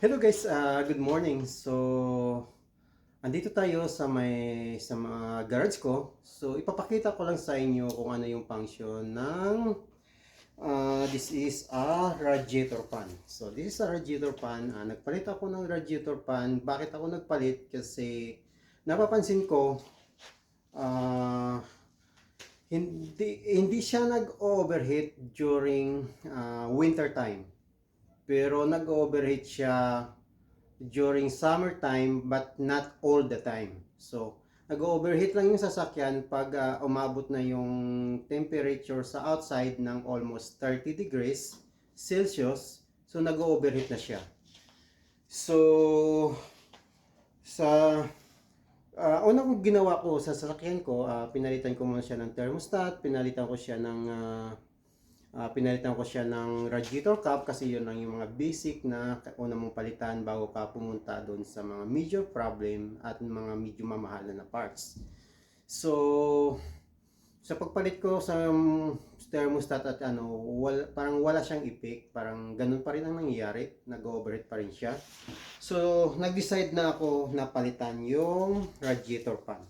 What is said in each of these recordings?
Hello guys, good morning. So, andito tayo sa mga garage ko. So, ipapakita ko lang sa inyo kung ano yung function ng this is a radiator fan. So, this is a radiator fan. Nagpalit ako ng radiator fan. Bakit ako nagpalit? Kasi napapansin ko uh, hindi siya nag-overheat during winter time. Pero nag-overheat siya during summertime but not all the time. So, nag-overheat lang yung sasakyan pag umabot na yung temperature sa outside ng almost 30 degrees Celsius. So, nag-overheat na siya. So, sa una kong ginawa ko sa sasakyan ko, pinalitan ko muna siya ng thermostat, pinalitan ko siya ng radiator cap kasi yun lang yung mga basic na una mong palitan bago ka pumunta doon sa mga major problem at mga medyo mamahalan na parts. So, sa pagpalit ko sa thermostat at parang wala siyang effect, parang ganun pa rin ang nangyayari, nag-overheat pa rin siya. So, nag-decide na ako na palitan yung radiator fan.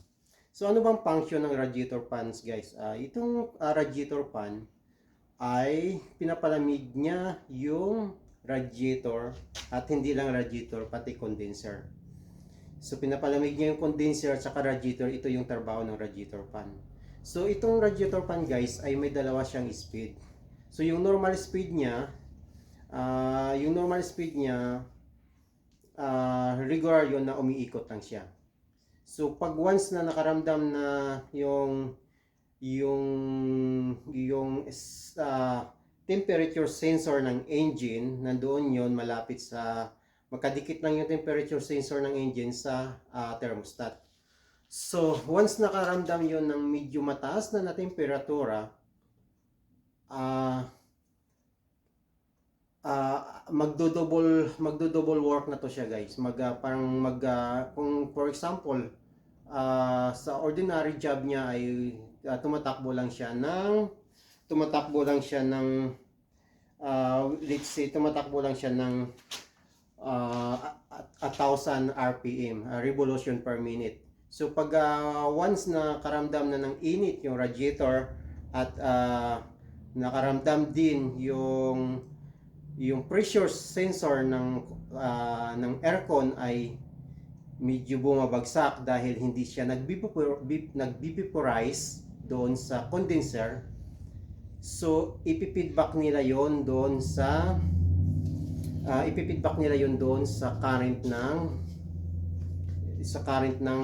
So, ano bang function ng radiator fans, guys? Itong radiator fan ay pinapalamig niya yung radiator at hindi lang radiator pati condenser. So pinapalamig niya yung condenser at saka radiator, ito yung trabaho ng radiator fan. So itong radiator fan guys ay may dalawa siyang speed. So yung normal speed niya regular yun na umiikot lang siya. So pag once na nakaramdam na yung temperature sensor ng engine, nandoon yon malapit sa, makadikit lang yung temperature sensor ng engine sa thermostat. So, once nakaramdam yon ng medyo mataas na temperatura, magdo-double work na to siya guys. Kung for example, sa ordinary job niya ay tumatakbo lang siya ng let's say tumatakbo lang siya ng 1,000 RPM, revolution per minute. So pag once na karamdam na ng init yung radiator at nakaramdam din yung pressure sensor ng aircon ay medyo bumabagsak dahil hindi siya nagbi-vaporize doon sa condenser. So ipifeedback nila yon doon sa current ng